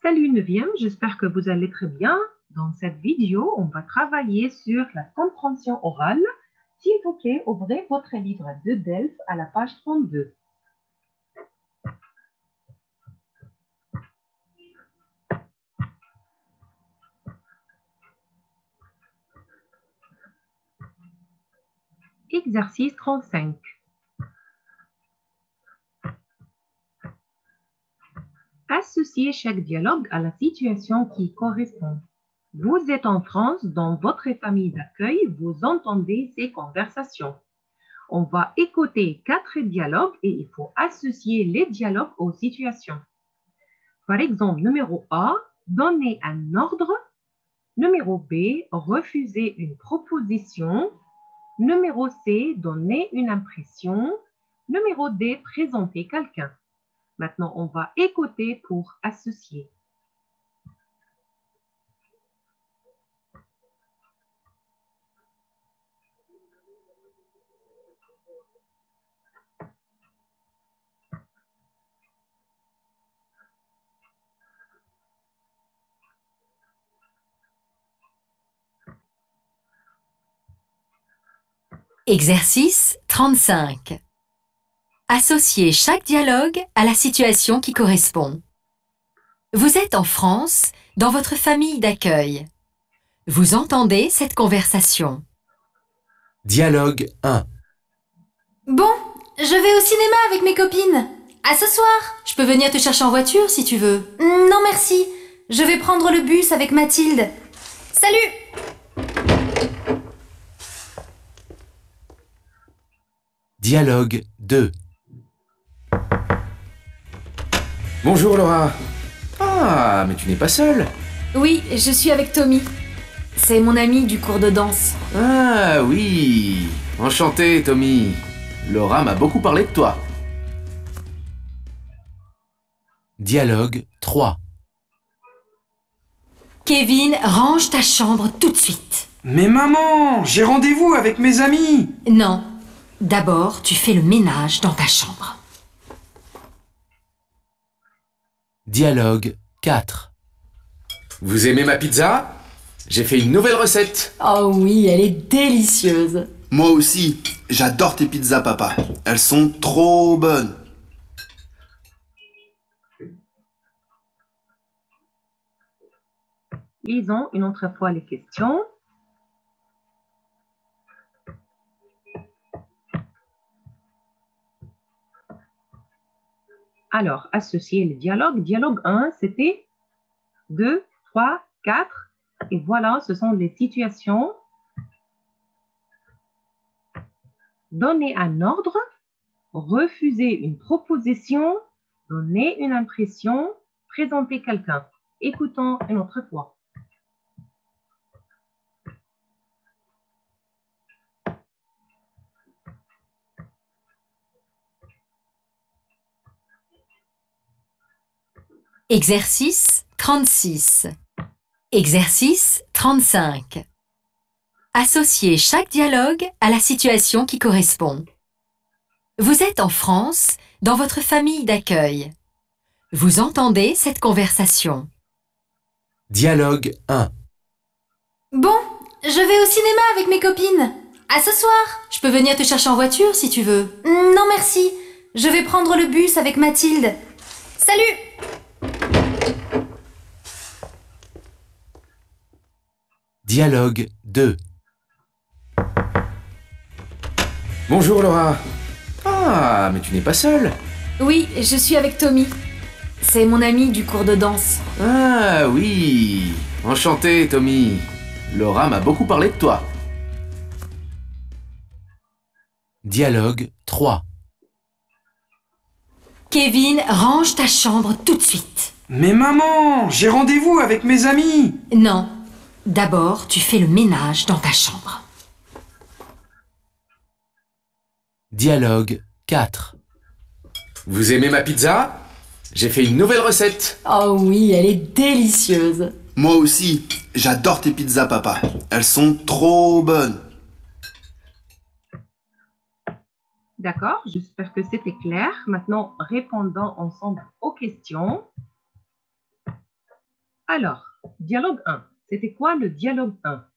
Salut neuvième, j'espère que vous allez très bien. Dans cette vidéo, on va travailler sur la compréhension orale. S'il vous plaît, ouvrez votre livre de DELF à la page 32. Exercice 35. Associez chaque dialogue à la situation qui correspond. Vous êtes en France, dans votre famille d'accueil, vous entendez ces conversations. On va écouter 4 dialogues et il faut associer les dialogues aux situations. Par exemple, numéro A, donner un ordre. Numéro B, refuser une proposition. Numéro C, donner une impression. Numéro D, présenter quelqu'un. Maintenant, on va écouter pour associer. Exercice 35. Associez chaque dialogue à la situation qui correspond. Vous êtes en France, dans votre famille d'accueil. Vous entendez cette conversation. Dialogue 1. Bon, je vais au cinéma avec mes copines. À ce soir. Je peux venir te chercher en voiture si tu veux. Non merci. Je vais prendre le bus avec Mathilde. Salut! Dialogue 2. Bonjour Laura. Ah, mais tu n'es pas seule. Oui, je suis avec Tommy. C'est mon ami du cours de danse. Ah oui. Enchanté Tommy. Laura m'a beaucoup parlé de toi. Dialogue 3. Kevin, range ta chambre tout de suite. Mais maman, j'ai rendez-vous avec mes amis. Non. D'abord, tu fais le ménage dans ta chambre. Dialogue 4. Vous aimez ma pizza? J'ai fait une nouvelle recette. Oh oui, elle est délicieuse. Moi aussi, j'adore tes pizzas, papa. Elles sont trop bonnes. Lisons une autre fois les questions. Alors, associer les dialogues. Dialogue 1, c'était 2, 3, 4. Et voilà, ce sont les situations. Donner un ordre, refuser une proposition, donner une impression, présenter quelqu'un. Écoutons une autre fois. Exercice 36. Exercice 35. Associez chaque dialogue à la situation qui correspond. Vous êtes en France, dans votre famille d'accueil. Vous entendez cette conversation. Dialogue 1. Bon, je vais au cinéma avec mes copines. À ce soir. Je peux venir te chercher en voiture si tu veux. Non merci. Je vais prendre le bus avec Mathilde. Salut! Dialogue 2. Bonjour Laura. Ah, mais tu n'es pas seule. Oui, je suis avec Tommy. C'est mon ami du cours de danse. Ah oui. Enchanté Tommy. Laura m'a beaucoup parlé de toi. Dialogue 3. Kevin, range ta chambre tout de suite. Mais maman, j'ai rendez-vous avec mes amis. Non. D'abord, tu fais le ménage dans ta chambre. Dialogue 4. Vous aimez ma pizza? J'ai fait une nouvelle recette. Oh oui, elle est délicieuse. Moi aussi, j'adore tes pizzas, papa. Elles sont trop bonnes. D'accord, j'espère que c'était clair. Maintenant, répondons ensemble aux questions. Alors, dialogue 1. C'était quoi le dialogue 1?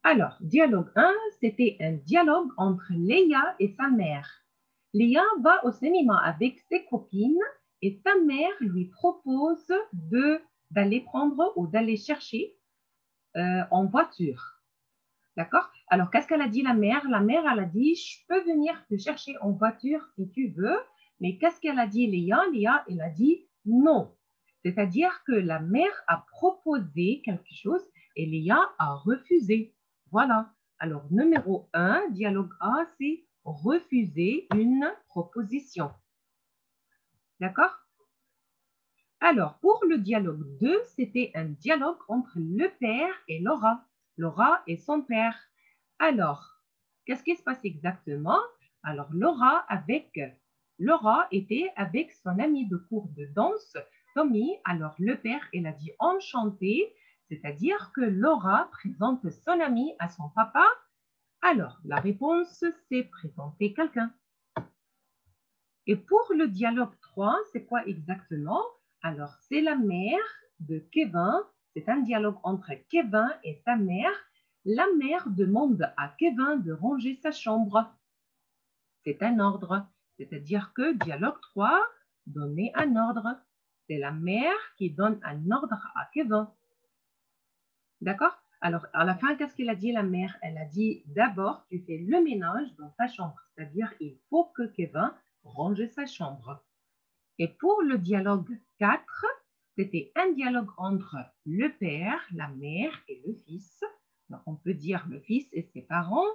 Alors, dialogue 1, c'était un dialogue entre Léa et sa mère. Léa va au cinéma avec ses copines et sa mère lui propose d'aller prendre ou d'aller chercher en voiture. D'accord? Alors, qu'est-ce qu'elle a dit la mère? La mère, elle a dit, je peux venir te chercher en voiture si tu veux. Mais qu'est-ce qu'elle a dit Léa? Léa, elle a dit non. C'est-à-dire que la mère a proposé quelque chose et Léa a refusé. Voilà. Alors, numéro 1, dialogue A, c'est refuser une proposition. D'accord? Alors, pour le dialogue 2, c'était un dialogue entre le père et Laura. Laura et son père. Alors, qu'est-ce qui se passe exactement? Alors, Laura était avec son ami de cours de danse, Tommy. Alors, le père, il a dit enchanté, c'est-à-dire que Laura présente son ami à son papa. Alors, la réponse, c'est présenter quelqu'un. Et pour le dialogue 3, c'est quoi exactement? Alors, c'est la mère de Kevin. C'est un dialogue entre Kevin et sa mère. La mère demande à Kevin de ranger sa chambre. C'est un ordre. C'est-à-dire que dialogue 3, donner un ordre. C'est la mère qui donne un ordre à Kevin. D'accord? Alors, à la fin, qu'est-ce qu'elle a dit, la mère? Elle a dit, d'abord, tu fais le ménage dans ta chambre. C'est-à-dire, il faut que Kevin range sa chambre. Et pour le dialogue 4, c'était un dialogue entre le père, la mère et le fils. Donc, on peut dire le fils et ses parents.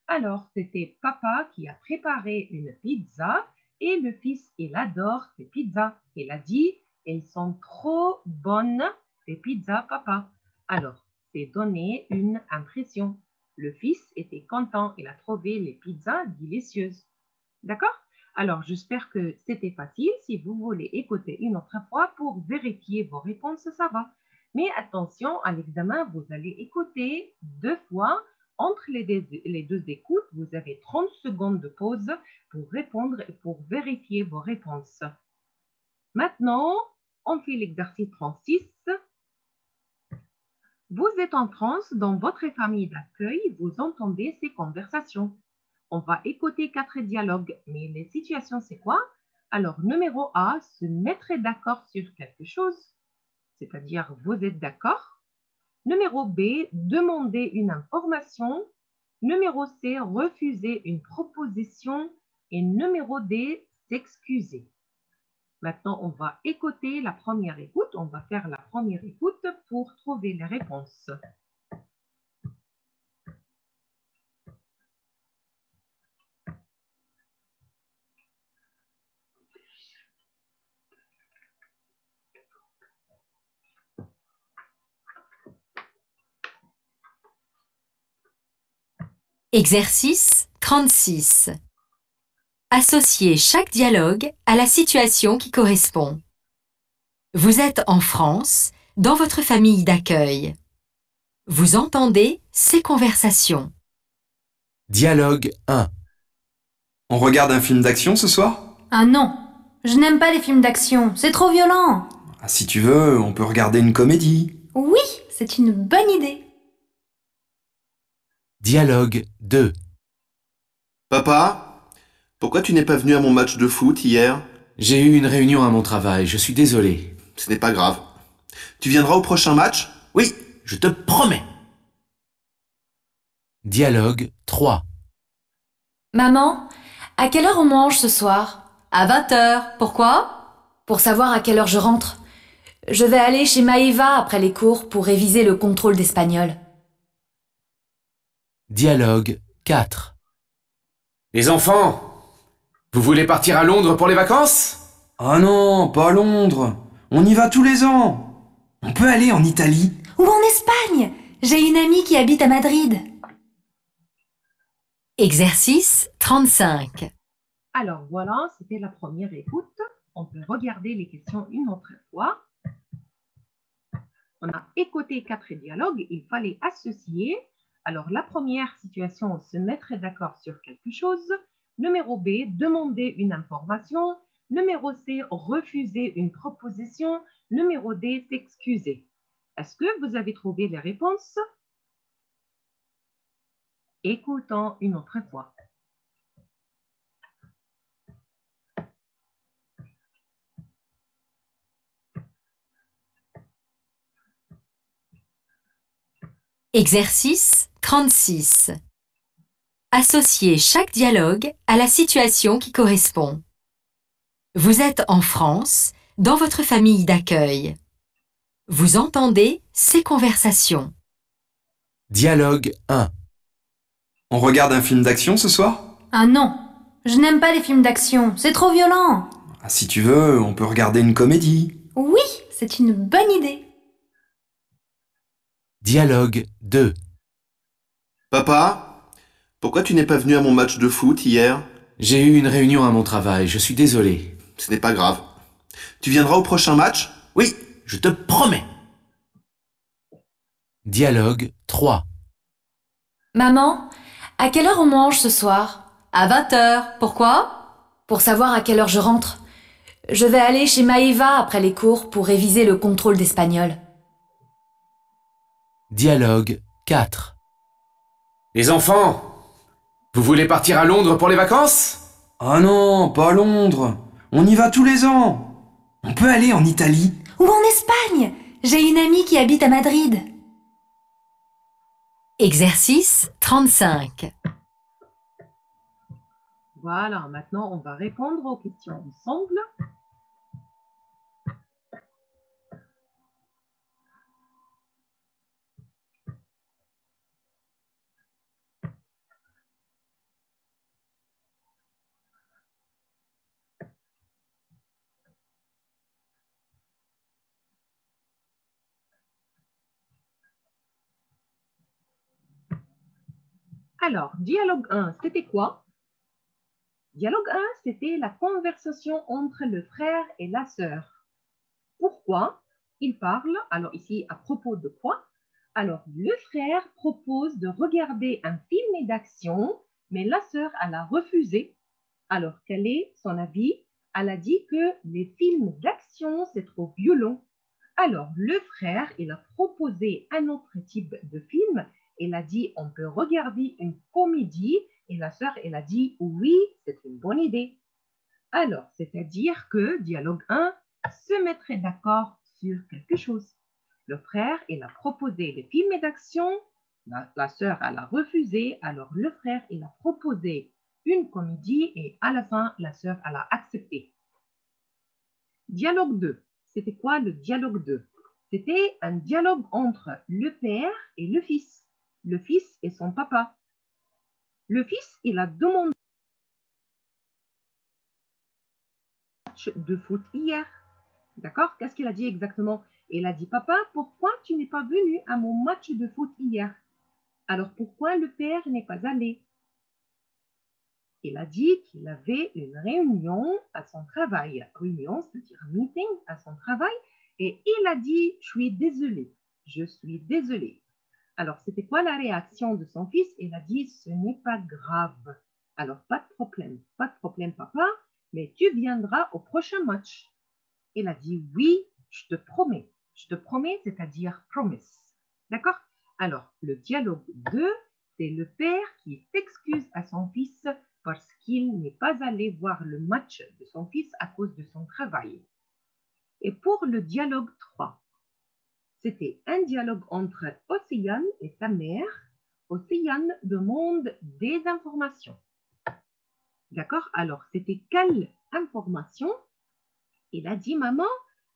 Alors, c'était papa qui a préparé une pizza et le fils, il adore ses pizzas. Il a dit, elles sont trop bonnes, ces pizzas, papa. Alors, c'est donner une impression. Le fils était content, il a trouvé les pizzas délicieuses. D'accord? Alors, j'espère que c'était facile. Si vous voulez écouter une autre fois pour vérifier vos réponses, ça va. Mais attention, à l'examen, vous allez écouter 2 fois. Entre les deux écoutes, vous avez 30 secondes de pause pour répondre et pour vérifier vos réponses. Maintenant, on fait l'exercice 36. Vous êtes en France, dans votre famille d'accueil, vous entendez ces conversations. On va écouter 4 dialogues, mais les situations, c'est quoi? Alors, numéro A, se mettre d'accord sur quelque chose, c'est-à-dire vous êtes d'accord. Numéro B, demander une information. Numéro C, refuser une proposition. Et numéro D, s'excuser. Maintenant, on va écouter la première écoute. On va faire la première écoute pour trouver les réponses. Exercice 36. Associez chaque dialogue à la situation qui correspond. Vous êtes en France, dans votre famille d'accueil. Vous entendez ces conversations. Dialogue 1. On regarde un film d'action ce soir? Ah non, je n'aime pas les films d'action, c'est trop violent. Ah, si tu veux, on peut regarder une comédie. Oui, c'est une bonne idée. Dialogue 2. Papa, pourquoi tu n'es pas venu à mon match de foot hier? J'ai eu une réunion à mon travail, je suis désolé. Ce n'est pas grave. Tu viendras au prochain match? Oui, je te promets. Dialogue 3. Maman, à quelle heure on mange ce soir? À 20h. Pourquoi? Pour savoir à quelle heure je rentre. Je vais aller chez Maëva après les cours pour réviser le contrôle d'espagnol. Dialogue 4. Les enfants, vous voulez partir à Londres pour les vacances? Ah non, pas Londres. On y va tous les ans. On peut aller en Italie. Ou en Espagne. J'ai une amie qui habite à Madrid. Exercice 35. Alors voilà, c'était la première écoute. On peut regarder les questions une autre fois. On a écouté 4 dialogues, il fallait associer. Alors la première situation, se mettre d'accord sur quelque chose. Numéro B, demander une information. Numéro C, refuser une proposition. Numéro D, s'excuser. Est-ce que vous avez trouvé les réponses? Écoutons une autre fois. Exercice 36. Associez chaque dialogue à la situation qui correspond. Vous êtes en France, dans votre famille d'accueil. Vous entendez ces conversations. Dialogue 1. On regarde un film d'action ce soir? Ah non, je n'aime pas les films d'action, c'est trop violent. Ah, si tu veux, on peut regarder une comédie. Oui, c'est une bonne idée. Dialogue 2. Papa, pourquoi tu n'es pas venu à mon match de foot hier? J'ai eu une réunion à mon travail, je suis désolé. Ce n'est pas grave. Tu viendras au prochain match? Oui, je te promets. Dialogue 3. Maman, à quelle heure on mange ce soir? À 20h. Pourquoi? Pour savoir à quelle heure je rentre. Je vais aller chez Maëva après les cours pour réviser le contrôle d'espagnol. Dialogue 4. Les enfants, vous voulez partir à Londres pour les vacances? Ah non, pas Londres. On y va tous les ans. On peut aller en Italie. Ou en Espagne. J'ai une amie qui habite à Madrid. Exercice 35. Voilà, maintenant on va répondre aux questions ensemble. Alors, dialogue 1, c'était quoi? Dialogue 1, c'était la conversation entre le frère et la sœur. Pourquoi il parle? Alors ici, à propos de quoi? Alors, le frère propose de regarder un film d'action, mais la sœur, elle a refusé. Alors, quel est son avis? Elle a dit que les films d'action, c'est trop violent. Alors, le frère, il a proposé un autre type de film. Il a dit, on peut regarder une comédie. Et la sœur, elle a dit, oui, c'est une bonne idée. Alors, c'est-à-dire que dialogue 1 se mettrait d'accord sur quelque chose. Le frère, il a proposé des films d'action. La sœur, elle a refusé. Alors, le frère, il a proposé une comédie et à la fin, la sœur, elle a accepté. Dialogue 2. C'était quoi le dialogue 2? C'était un dialogue entre le père et le fils. Le fils et son papa. Le fils, il a demandé un match de foot hier. D'accord? Qu'est-ce qu'il a dit exactement? Il a dit, papa, pourquoi tu n'es pas venu à mon match de foot hier? Alors, pourquoi le père n'est pas allé? Il a dit qu'il avait une réunion à son travail. Réunion, c'est-à-dire meeting à son travail. Et il a dit, je suis désolé. Je suis désolé. Alors, c'était quoi la réaction de son fils? Il a dit, ce n'est pas grave. Alors, pas de problème, papa, mais tu viendras au prochain match. Il a dit, oui, je te promets. Je te promets, c'est-à-dire promise. D'accord? Alors, le dialogue 2, c'est le père qui s'excuse à son fils parce qu'il n'est pas allé voir le match de son fils à cause de son travail. Et pour le dialogue 3, c'était un dialogue entre Océane et sa mère. Océane demande des informations. D'accord? Alors, c'était quelle information? Il a dit, maman,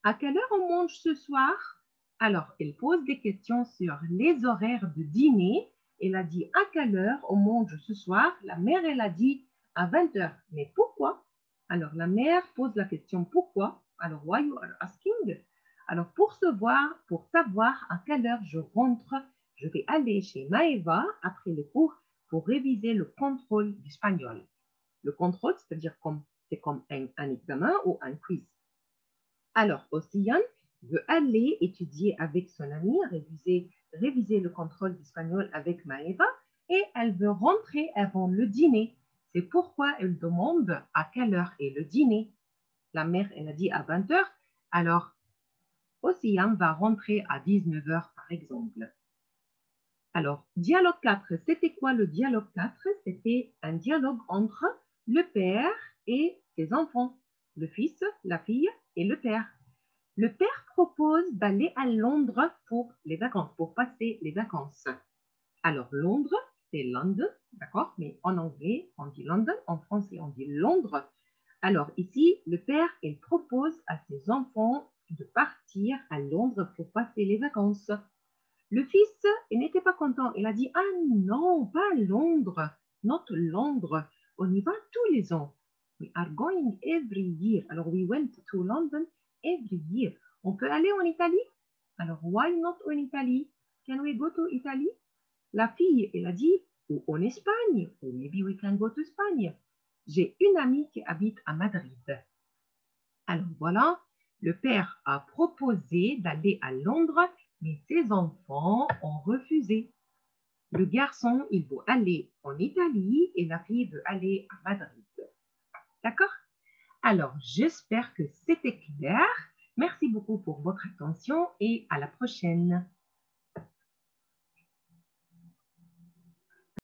à quelle heure on mange ce soir? Alors, il pose des questions sur les horaires de dîner. Il a dit, à quelle heure on mange ce soir? La mère, elle a dit, à 20h. Mais pourquoi? Alors, la mère pose la question, pourquoi? Alors, why you are asking? Alors, pour savoir à quelle heure je rentre, je vais aller chez Maëva après le cours pour réviser le contrôle d'espagnol. Le contrôle, c'est-à-dire c'est comme un examen ou un quiz. Alors, Océane veut aller étudier avec son amie, réviser le contrôle d'espagnol avec Maëva et elle veut rentrer avant le dîner. C'est pourquoi elle demande à quelle heure est le dîner. La mère, elle a dit à 20 heures. Alors, Océane va rentrer à 19 heures, par exemple. Alors, dialogue 4, c'était quoi le dialogue 4? C'était un dialogue entre le père et ses enfants, le fils, la fille et le père. Le père propose d'aller à Londres pour les vacances, pour passer les vacances. Alors, Londres, c'est London, d'accord? Mais en anglais, on dit London, en français, on dit Londres. Alors, ici, le père, il propose à ses enfants de partir à Londres pour passer les vacances. Le fils, il n'était pas content. Il a dit, ah non, pas Londres, not Londres. On y va tous les ans. We are going every year. Alors, we went to London every year. On peut aller en Italie? Alors, why not en Italie? Can we go to Italy? La fille, elle a dit, ou en Espagne, ou maybe we can go to Spagne. J'ai une amie qui habite à Madrid. Alors voilà, le père a proposé d'aller à Londres, mais ses enfants ont refusé. Le garçon, il veut aller en Italie et la fille veut aller à Madrid. D'accord? Alors, j'espère que c'était clair. Merci beaucoup pour votre attention et à la prochaine.